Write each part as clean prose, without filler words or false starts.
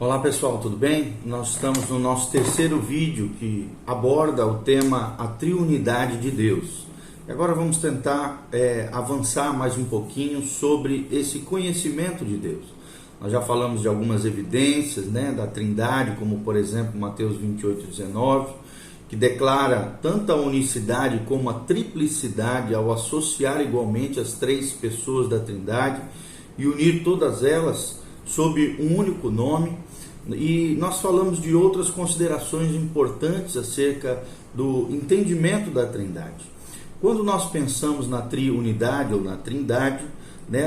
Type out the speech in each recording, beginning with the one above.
Olá pessoal, tudo bem? Nós estamos no nosso terceiro vídeo que aborda o tema a triunidade de Deus. E agora vamos tentar avançar mais um pouquinho sobre esse conhecimento de Deus. Nós já falamos de algumas evidências, da Trindade, como por exemplo Mateus 28:19, que declara tanto a unicidade como a triplicidade ao associar igualmente as três pessoas da Trindade e unir todas elas sob um único nome. E nós falamos de outras considerações importantes acerca do entendimento da Trindade. Quando nós pensamos na triunidade ou na Trindade,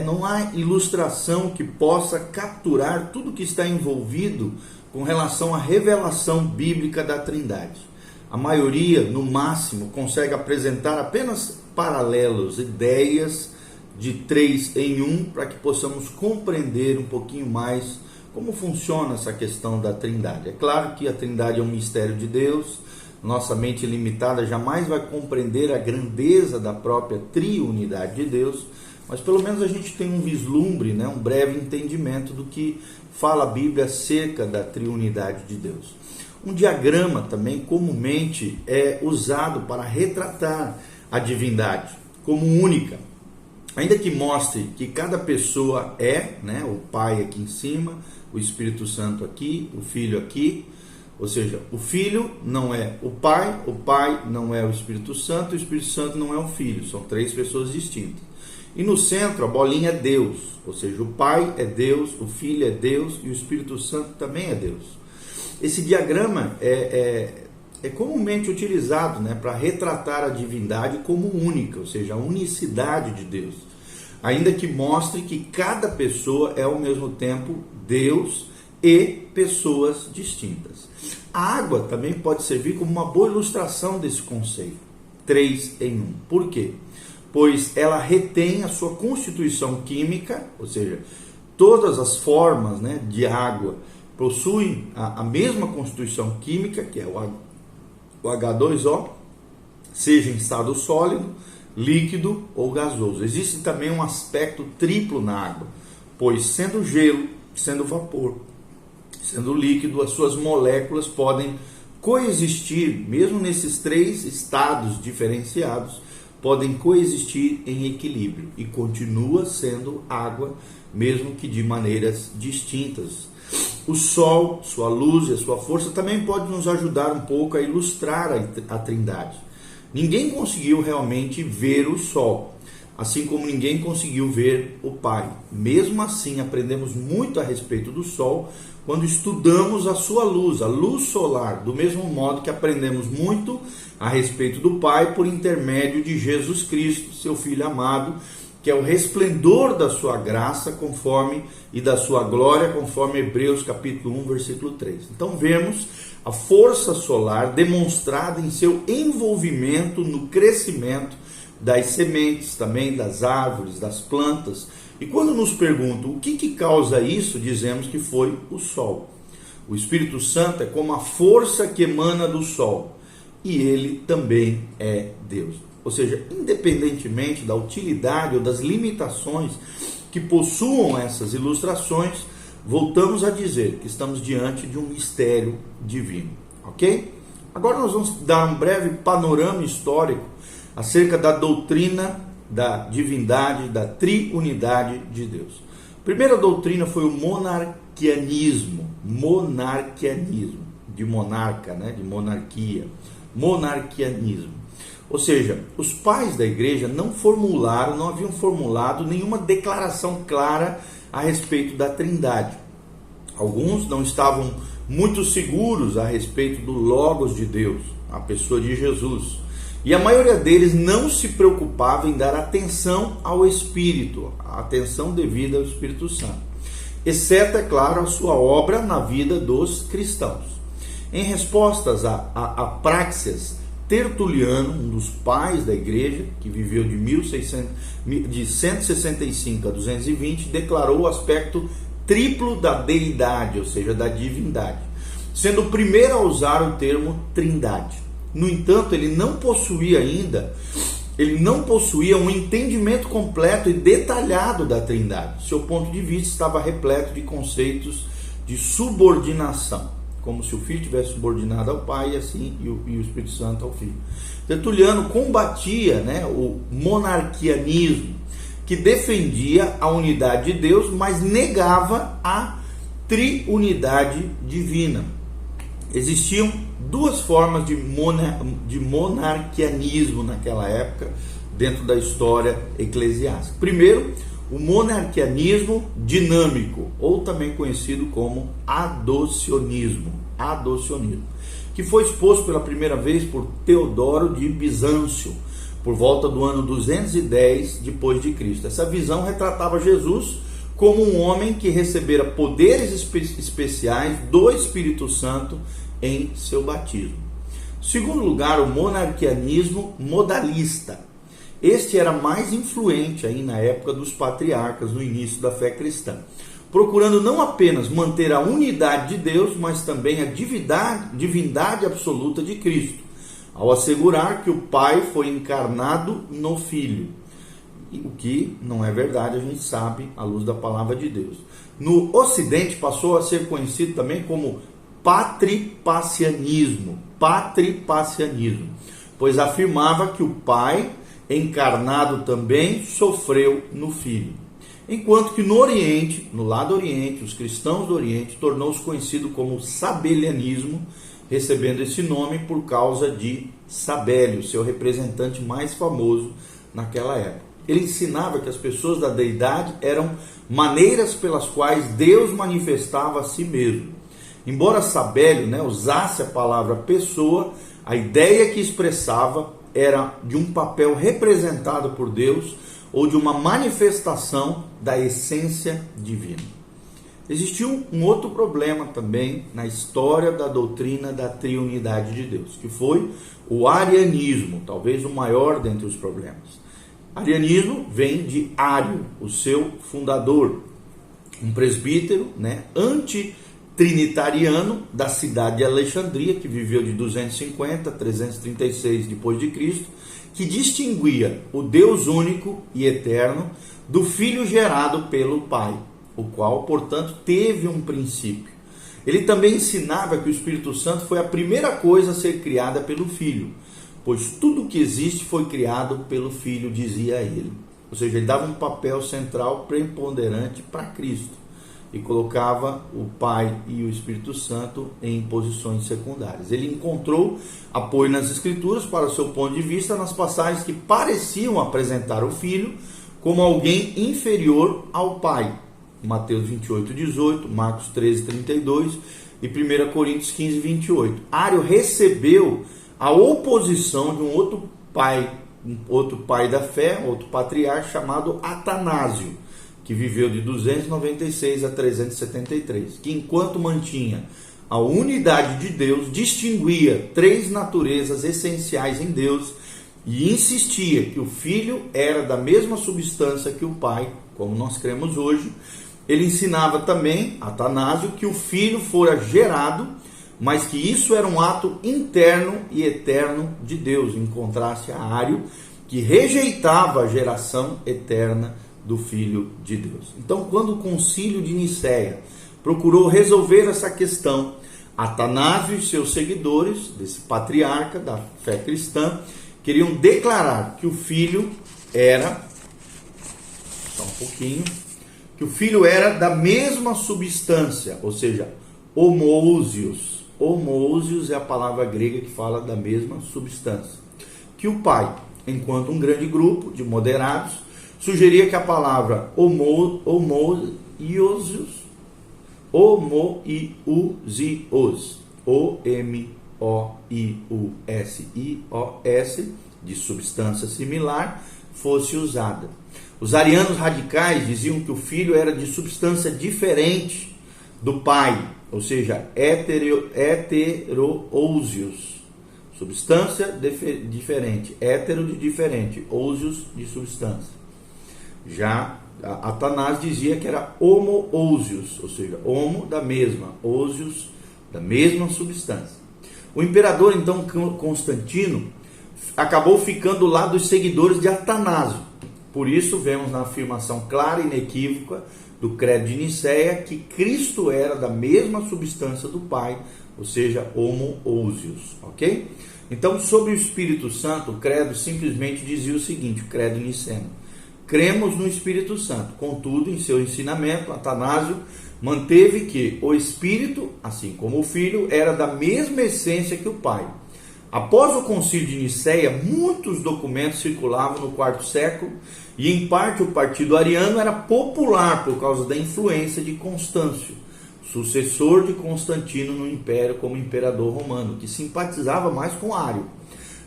não há ilustração que possa capturar tudo que está envolvido com relação à revelação bíblica da Trindade. A maioria, no máximo, consegue apresentar apenas paralelos, ideias de três em um, para que possamos compreender um pouquinho mais como funciona essa questão da Trindade. É claro que a Trindade é um mistério de Deus, nossa mente limitada jamais vai compreender a grandeza da própria triunidade de Deus, mas pelo menos a gente tem um vislumbre, um breve entendimento do que fala a Bíblia acerca da triunidade de Deus. Um diagrama também comumente é usado para retratar a divindade como única, ainda que mostre que cada pessoa o Pai aqui em cima, o Espírito Santo aqui, o Filho aqui, ou seja, o Filho não é o Pai não é o Espírito Santo não é o Filho, são três pessoas distintas. E no centro a bolinha é Deus, ou seja, o Pai é Deus, o Filho é Deus e o Espírito Santo também é Deus. Esse diagrama é comumente utilizado para retratar a divindade como única, ou seja, a unicidade de Deus, ainda que mostre que cada pessoa é ao mesmo tempo Deus e pessoas distintas. A água também pode servir como uma boa ilustração desse conceito, 3 em 1. Por quê? Pois ela retém a sua constituição química, ou seja, todas as formas de água possuem a mesma constituição química, que é o H2O, seja em estado sólido, líquido ou gasoso. Existe também um aspecto triplo na água, pois sendo gelo, sendo vapor, sendo líquido, as suas moléculas podem coexistir, mesmo nesses três estados diferenciados, podem coexistir em equilíbrio e continua sendo água, mesmo que de maneiras distintas. O Sol, sua luz e a sua força também pode nos ajudar um pouco a ilustrar a Trindade. Ninguém conseguiu realmente ver o Sol, assim como ninguém conseguiu ver o Pai. Mesmo assim, aprendemos muito a respeito do Sol quando estudamos a sua luz, a luz solar, do mesmo modo que aprendemos muito a respeito do Pai por intermédio de Jesus Cristo, seu Filho amado, que é o resplendor da sua graça e da sua glória, conforme Hebreus capítulo 1, versículo 3. Então vemos a força solar demonstrada em seu envolvimento no crescimento das sementes, também das árvores, das plantas. E quando nos perguntam o que causa isso, dizemos que foi o Sol. O Espírito Santo é como a força que emana do Sol, e ele também é Deus. Ou seja, independentemente da utilidade ou das limitações que possuam essas ilustrações, voltamos a dizer que estamos diante de um mistério divino, ok? Agora nós vamos dar um breve panorama histórico acerca da doutrina da divindade, da triunidade de Deus. A primeira doutrina foi o monarquianismo, de monarca, de monarquia, monarquianismo. Ou seja, os pais da igreja não haviam formulado nenhuma declaração clara a respeito da Trindade. Alguns não estavam muito seguros a respeito do Logos de Deus, a pessoa de Jesus. E a maioria deles não se preocupava em dar atenção ao Espírito, a atenção devida ao Espírito Santo, exceto, é claro, a sua obra na vida dos cristãos. Em respostas a Praxeas, Tertuliano, um dos pais da igreja, que viveu de 165 a 220, declarou o aspecto triplo da deidade, ou seja, da divindade, sendo o primeiro a usar o termo Trindade. No entanto, ele não possuía um entendimento completo e detalhado da Trindade. Seu ponto de vista estava repleto de conceitos de subordinação, como se o Filho tivesse subordinado ao Pai e assim e o Espírito Santo ao Filho. Tertuliano combatia, né, o monarquianismo, que defendia a unidade de Deus, mas negava a triunidade divina. Existiam duas formas de monarquianismo naquela época, dentro da história eclesiástica. Primeiro, o monarquianismo dinâmico, ou também conhecido como adocionismo, que foi exposto pela primeira vez por Teodoro de Bizâncio, por volta do ano 210 depois de Cristo. Essa visão retratava Jesus como um homem que recebera poderes especiais do Espírito Santo em seu batismo. Segundo lugar, o monarquianismo modalista. Este era mais influente aí na época dos patriarcas, no início da fé cristã, procurando não apenas manter a unidade de Deus, mas também a divindade absoluta de Cristo, ao assegurar que o Pai foi encarnado no Filho, o que não é verdade, a gente sabe, à luz da palavra de Deus. No Ocidente passou a ser conhecido também como patripacianismo, pois afirmava que o Pai encarnado também sofreu no Filho. Enquanto que no Oriente, no lado Oriente, os cristãos do Oriente tornou-se conhecido como sabelianismo, recebendo esse nome por causa de Sabélio, seu representante mais famoso naquela época. Ele ensinava que as pessoas da deidade eram maneiras pelas quais Deus manifestava a si mesmo. Embora Sabélio, usasse a palavra pessoa, a ideia que expressava era de um papel representado por Deus ou de uma manifestação da essência divina. Existiu um outro problema também na história da doutrina da triunidade de Deus, que foi o arianismo, talvez o maior dentre os problemas. Arianismo vem de Ário, o seu fundador, um presbítero, antitrinitariano da cidade de Alexandria, que viveu de 250 a 336 depois de Cristo, que distinguia o Deus único e eterno do Filho gerado pelo Pai, o qual, portanto, teve um princípio. Ele também ensinava que o Espírito Santo foi a primeira coisa a ser criada pelo Filho, pois tudo o que existe foi criado pelo Filho, dizia ele. Ou seja, ele dava um papel central preponderante para Cristo e colocava o Pai e o Espírito Santo em posições secundárias. Ele encontrou apoio nas Escrituras para o seu ponto de vista nas passagens que pareciam apresentar o Filho como alguém inferior ao Pai. Mateus 28, 18, Marcos 13, 32 e 1 Coríntios 15, 28. Ário recebeu a oposição de um outro pai da fé, outro patriarca chamado Atanásio, que viveu de 296 a 373, que enquanto mantinha a unidade de Deus, distinguia três naturezas essenciais em Deus e insistia que o Filho era da mesma substância que o Pai, como nós cremos hoje. Ele ensinava também, Atanásio, que o Filho fora gerado, mas que isso era um ato interno e eterno de Deus, em contraste a Ário, que rejeitava a geração eterna do Filho de Deus. Então, quando o Concílio de Nicéia procurou resolver essa questão, Atanásio e seus seguidores, desse patriarca da fé cristã, queriam declarar que o Filho era, que o Filho era da mesma substância, ou seja, homousios. Homousios é a palavra grega que fala da mesma substância que o Pai, enquanto um grande grupo de moderados sugeria que a palavra homoiousios, O-M-O-I-U-S-I-O-S, de substância similar, fosse usada. Os arianos radicais diziam que o Filho era de substância diferente do Pai, ou seja, heteroousios, substância diferente, hétero de diferente, ousios de substância. Já Atanásio dizia que era homoousios, ou seja, homo da mesma, ousios da mesma substância. O imperador, então, Constantino, acabou ficando do lado dos seguidores de Atanásio. Por isso, vemos na afirmação clara e inequívoca do credo de Nicéia que Cristo era da mesma substância do Pai, ou seja, homoousios, ok? Então, sobre o Espírito Santo, o credo simplesmente dizia o seguinte, o credo niceno: cremos no Espírito Santo. Contudo, em seu ensinamento, Atanásio manteve que o Espírito, assim como o Filho, era da mesma essência que o Pai. Após o concílio de Nicéia, muitos documentos circulavam no quarto século e, em parte, o partido ariano era popular por causa da influência de Constâncio, sucessor de Constantino no Império como imperador romano, que simpatizava mais com Ário.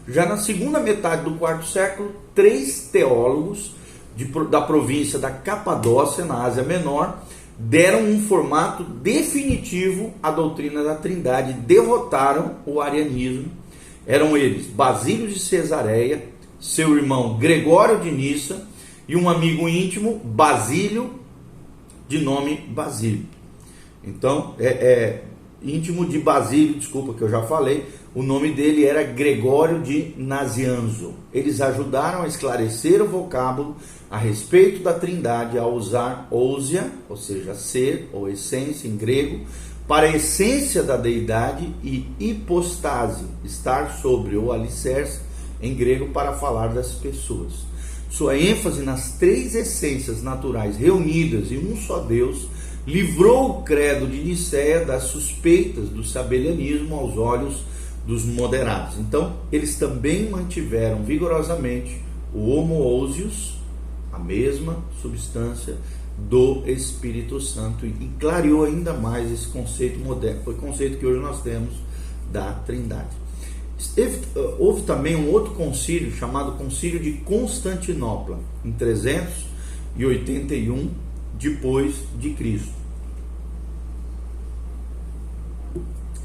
Já na segunda metade do quarto século, 3 teólogos da província da Capadócia, na Ásia Menor, deram um formato definitivo à doutrina da Trindade e derrotaram o arianismo. Eram eles Basílio de Cesareia, seu irmão Gregório de Nissa e um amigo íntimo, Basílio, de nome Basílio. Então, íntimo de Basílio, desculpa que eu já falei, o nome dele era Gregório de Nazianzo. Eles ajudaram a esclarecer o vocábulo a respeito da Trindade ao usar ousia, ou seja, ser ou essência em grego, para a essência da deidade, e hipostase, estar sobre ou alicerce em grego, para falar das pessoas. Sua ênfase nas 3 essências naturais reunidas em um só Deus livrou o credo de Nicéia das suspeitas do sabelianismo aos olhos dos moderados. Então, eles também mantiveram vigorosamente o homoousios, a mesma substância do Espírito Santo, e clareou ainda mais esse conceito moderno, foi o conceito que hoje nós temos da Trindade. Houve também um outro concílio chamado Concílio de Constantinopla, em 381 depois de Cristo.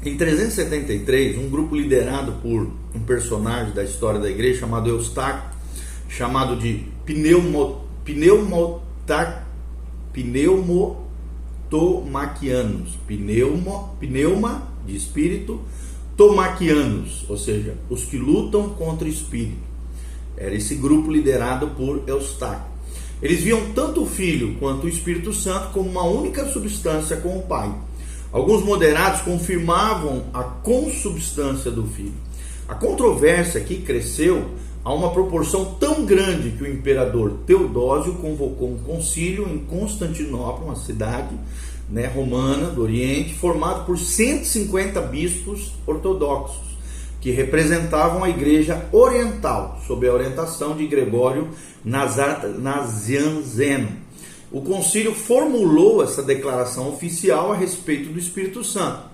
Em 373, um grupo liderado por um personagem da história da igreja chamado Eustáquio, chamado de pneumotomaquianos, pneuma de espírito, tomaquianos, ou seja, os que lutam contra o espírito. Era esse grupo liderado por Eustáquio. Eles viam tanto o Filho quanto o Espírito Santo como uma única substância com o Pai. Alguns moderados confirmavam a consubstância do Filho. A controvérsia aqui cresceu a uma proporção tão grande que o imperador Teodósio convocou um concílio em Constantinopla, uma cidade romana do Oriente, formado por 150 bispos ortodoxos, que representavam a Igreja Oriental, sob a orientação de Gregório Nazianzeno. O concílio formulou essa declaração oficial a respeito do Espírito Santo,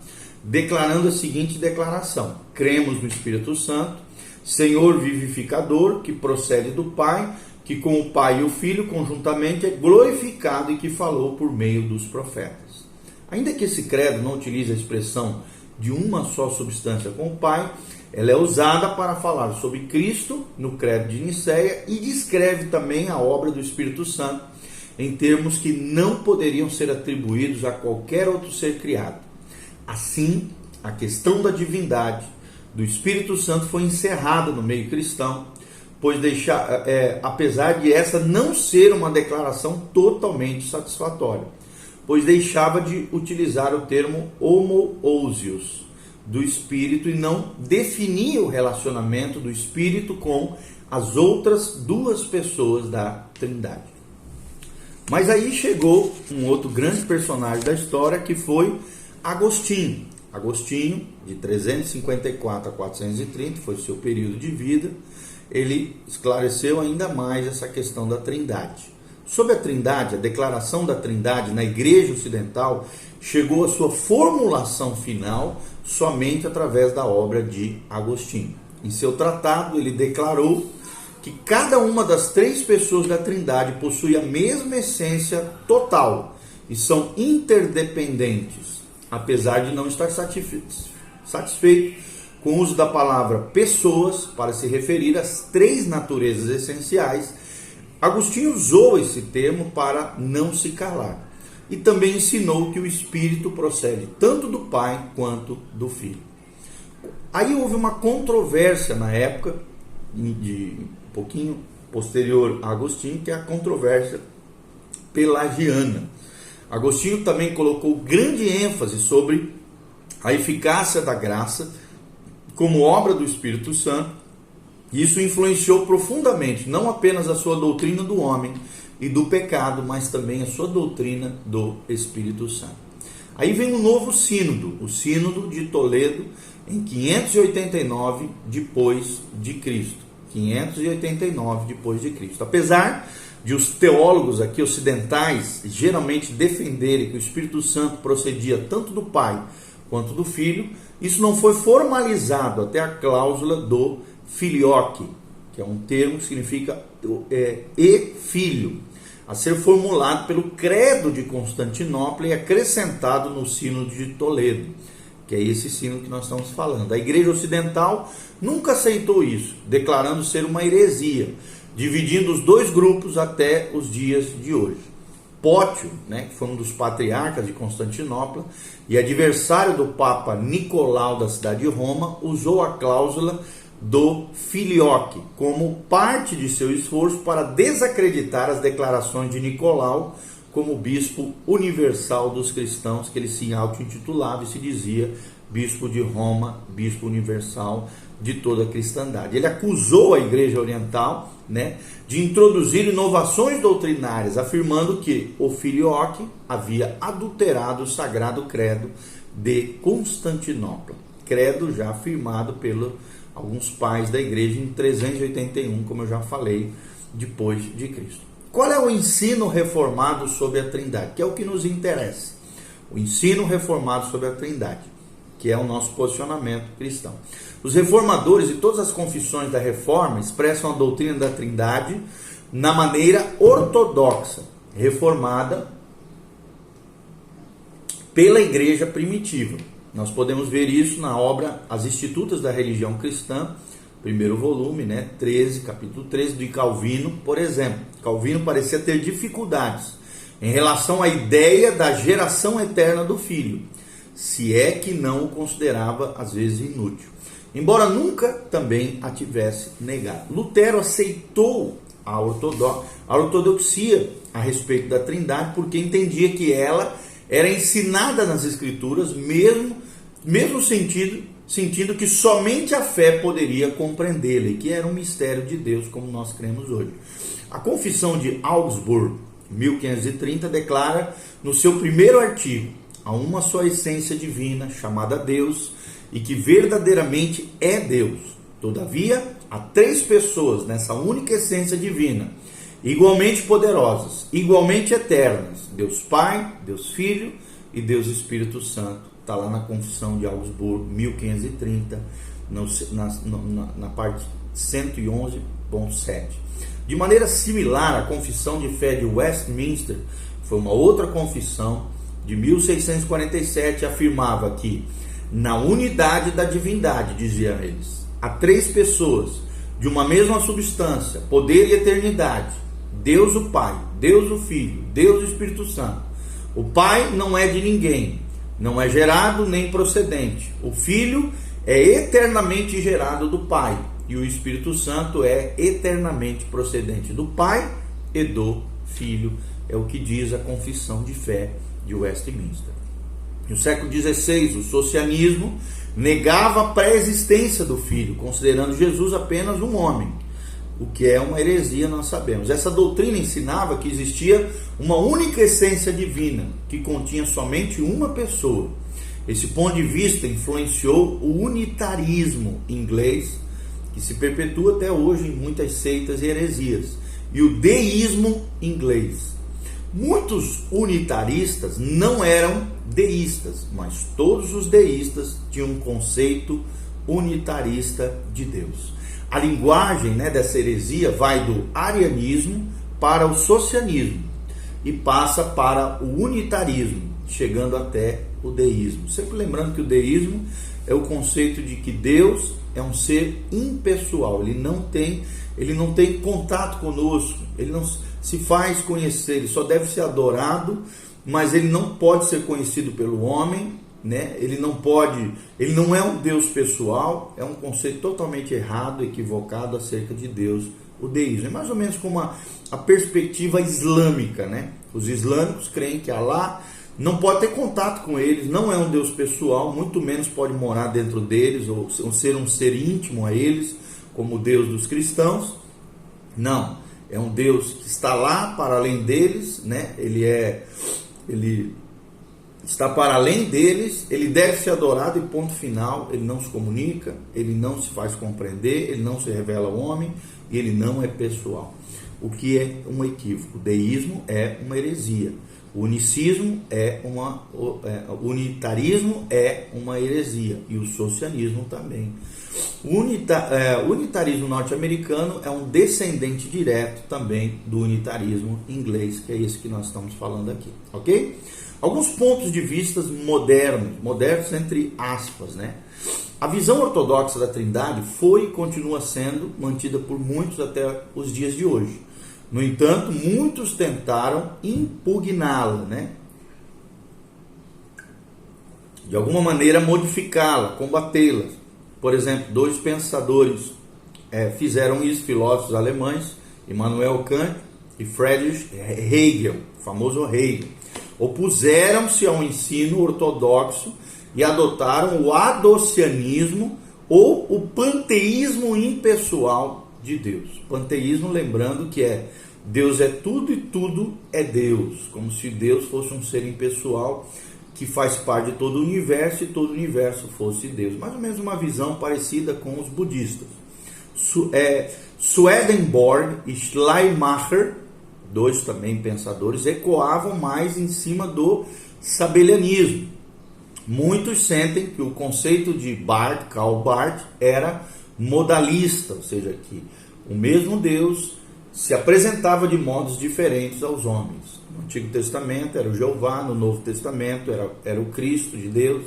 declarando a seguinte declaração: cremos no Espírito Santo, Senhor vivificador, que procede do Pai, que com o Pai e o Filho conjuntamente é glorificado e que falou por meio dos profetas. Ainda que esse credo não utilize a expressão de uma só substância com o Pai, ela é usada para falar sobre Cristo no credo de Nicéia e descreve também a obra do Espírito Santo em termos que não poderiam ser atribuídos a qualquer outro ser criado. Assim, a questão da divindade do Espírito Santo foi encerrada no meio cristão, pois apesar de essa não ser uma declaração totalmente satisfatória, pois deixava de utilizar o termo homoousios do Espírito e não definia o relacionamento do Espírito com as outras 2 pessoas da Trindade. Mas aí chegou um outro grande personagem da história, que foi Agostinho. Agostinho, de 354 a 430, foi seu período de vida. Ele esclareceu ainda mais essa questão da Trindade. Sobre a Trindade, a declaração da Trindade na Igreja Ocidental chegou à sua formulação final somente através da obra de Agostinho. Em seu tratado, ele declarou que cada uma das 3 pessoas da Trindade possui a mesma essência total e são interdependentes, apesar de não estar satisfeito com o uso da palavra pessoas para se referir às 3 naturezas essenciais. Agostinho usou esse termo para não se calar e também ensinou que o Espírito procede tanto do Pai quanto do Filho. Aí houve uma controvérsia na época, de um pouquinho posterior a Agostinho, que é a controvérsia pelagiana. Agostinho também colocou grande ênfase sobre a eficácia da graça como obra do Espírito Santo. Isso influenciou profundamente não apenas a sua doutrina do homem e do pecado, mas também a sua doutrina do Espírito Santo. Aí vem um novo sínodo, o Sínodo de Toledo, em 589 depois de Cristo. 589 depois de Cristo. Apesar de os teólogos aqui ocidentais geralmente defenderem que o Espírito Santo procedia tanto do Pai quanto do Filho, isso não foi formalizado até a cláusula do filioque, que é um termo que significa e filho, a ser formulado pelo Credo de Constantinopla e acrescentado no Sínodo de Toledo, que é esse sínodo que nós estamos falando. A Igreja Ocidental nunca aceitou isso, declarando ser uma heresia, dividindo os dois grupos até os dias de hoje. Pótio, que foi um dos patriarcas de Constantinopla e adversário do Papa Nicolau da cidade de Roma, usou a cláusula do filioque como parte de seu esforço para desacreditar as declarações de Nicolau como bispo universal dos cristãos, que ele se auto-intitulava e se dizia bispo de Roma, bispo universal de toda a cristandade. Ele acusou a Igreja Oriental, de introduzir inovações doutrinárias, afirmando que o filioque havia adulterado o Sagrado Credo de Constantinopla, credo já afirmado pelos alguns pais da igreja em 381, como eu já falei, depois de Cristo. Qual é o ensino reformado sobre a Trindade? Que é o que nos interessa. O ensino reformado sobre a Trindade, que é o nosso posicionamento cristão. Os reformadores e todas as confissões da Reforma expressam a doutrina da Trindade na maneira ortodoxa, reformada pela igreja primitiva. Nós podemos ver isso na obra As Institutas da Religião Cristã, primeiro volume, 13, capítulo 13, de Calvino, por exemplo. Calvino parecia ter dificuldades em relação à ideia da geração eterna do Filho, se é que não o considerava, às vezes, inútil, embora nunca também a tivesse negado. Lutero aceitou a ortodoxia a respeito da Trindade, porque entendia que ela era ensinada nas Escrituras, mesmo sentindo que somente a fé poderia compreendê-la, e que era um mistério de Deus, como nós cremos hoje. A Confissão de Augsburg, 1530, declara no seu primeiro artigo: há uma só essência divina, chamada Deus, e que verdadeiramente é Deus. Todavia, há três pessoas nessa única essência divina, igualmente poderosas, igualmente eternas: Deus Pai, Deus Filho e Deus Espírito Santo. Está lá na Confissão de Augsburg, 1530, na parte 111.7. De maneira similar, a Confissão de Fé de Westminster foi uma outra confissão de 1647, afirmava que na unidade da divindade, diziam eles, há três pessoas de uma mesma substância, poder e eternidade: Deus o Pai, Deus o Filho, Deus o Espírito Santo. O Pai não é de ninguém, não é gerado nem procedente. O Filho é eternamente gerado do Pai, e o Espírito Santo é eternamente procedente do Pai e do Filho. É o que diz a Confissão de Fé de Westminster. No século XVI, o socianismo negava a pré-existência do Filho, considerando Jesus apenas um homem, o que é uma heresia, nós sabemos. Essa doutrina ensinava que existia uma única essência divina, que continha somente uma pessoa. Esse ponto de vista influenciou o unitarismo inglês, que se perpetua até hoje em muitas seitas e heresias, e o deísmo inglês. Muitos unitaristas não eram deístas, mas todos os deístas tinham um conceito unitarista de Deus. A linguagem dessa heresia vai do arianismo para o socianismo e passa para o unitarismo, chegando até o deísmo. Sempre lembrando que o deísmo é o conceito de que Deus é um ser impessoal, ele não tem contato conosco, ele não se faz conhecer, ele só deve ser adorado, mas ele não pode ser conhecido pelo homem, ele não é um Deus pessoal. É um conceito totalmente errado, equivocado acerca de Deus, o deísmo. É mais ou menos como a perspectiva islâmica, Os islâmicos creem que Alá não pode ter contato com eles, não é um Deus pessoal, muito menos pode morar dentro deles ou ser um ser íntimo a eles, como o Deus dos cristãos. Não, é um Deus que está lá para além deles, né? Ele está para além deles, ele deve ser adorado e ponto final. Ele não se comunica, ele não se faz compreender, ele não se revela ao homem e ele não é pessoal. O que é um equívoco? O deísmo é uma heresia. O unicismo o unitarismo é uma heresia e o socialismo também. O unitarismo norte-americano é um descendente direto também do unitarismo inglês, que é esse que nós estamos falando aqui, ok? Alguns pontos de vista modernos entre aspas, né? A visão ortodoxa da Trindade foi e continua sendo mantida por muitos até os dias de hoje. No entanto, muitos tentaram impugná-la, né? De alguma maneira modificá-la, combatê-la. Por exemplo, dois pensadores fizeram isso, filósofos alemães, Immanuel Kant e Friedrich Hegel, o famoso Hegel. Opuseram-se ao ensino ortodoxo e adotaram o adocianismo ou o panteísmo impessoal de Deus. Panteísmo, lembrando que Deus é tudo e tudo é Deus, como se Deus fosse um ser impessoal que faz parte de todo o universo e todo o universo fosse Deus. Mais ou menos uma visão parecida com os budistas. Swedenborg e Schleiermacher, dois também pensadores, ecoavam mais em cima do sabelianismo. Muitos sentem que o conceito de Karl Barth era modalista, ou seja, que o mesmo Deus se apresentava de modos diferentes aos homens. No Antigo Testamento era o Jeová, no Novo Testamento era o Cristo de Deus,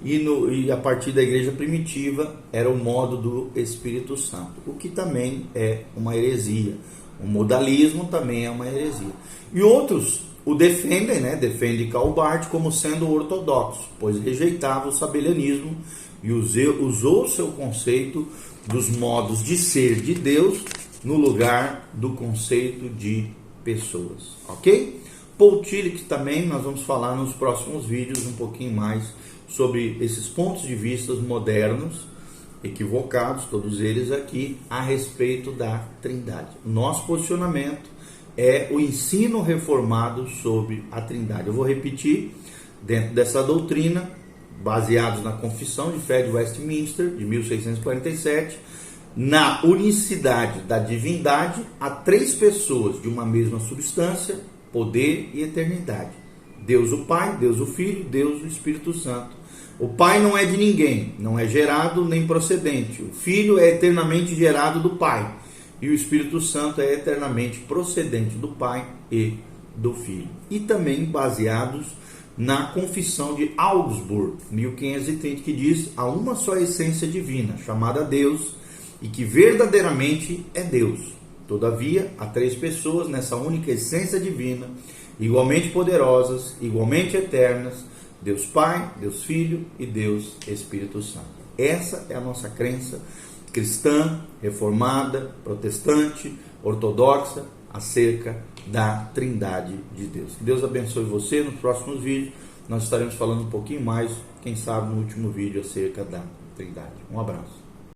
e a partir da igreja primitiva era o modo do Espírito Santo, o que também é uma heresia. O modalismo também é uma heresia. E outros o defendem, né? Defendem Karl Barth como sendo ortodoxo, pois rejeitava o sabelianismo e usou seu conceito dos modos de ser de Deus no lugar do conceito de pessoas, ok? Paul Tillich também, nós vamos falar nos próximos vídeos um pouquinho mais sobre esses pontos de vista modernos, equivocados, todos eles aqui, a respeito da Trindade. Nosso posicionamento é o ensino reformado sobre a Trindade. Eu vou repetir, dentro dessa doutrina, baseados na Confissão de Fé de Westminster, de 1647, na unicidade da divindade, há três pessoas de uma mesma substância, poder e eternidade. Deus o Pai, Deus o Filho, Deus o Espírito Santo. O Pai não é de ninguém, não é gerado nem procedente. O Filho é eternamente gerado do Pai. E o Espírito Santo é eternamente procedente do Pai e do Filho. E também baseados na Confissão de Augsburg, 1530, que diz: há uma só essência divina, chamada Deus, e que verdadeiramente é Deus. Todavia, há três pessoas nessa única essência divina, igualmente poderosas, igualmente eternas: Deus Pai, Deus Filho e Deus Espírito Santo. Essa é a nossa crença cristã, reformada, protestante, ortodoxa, acerca da Trindade de Deus. Que Deus abençoe você. Nos próximos vídeos nós estaremos falando um pouquinho mais, quem sabe no último vídeo, acerca da Trindade. Um abraço.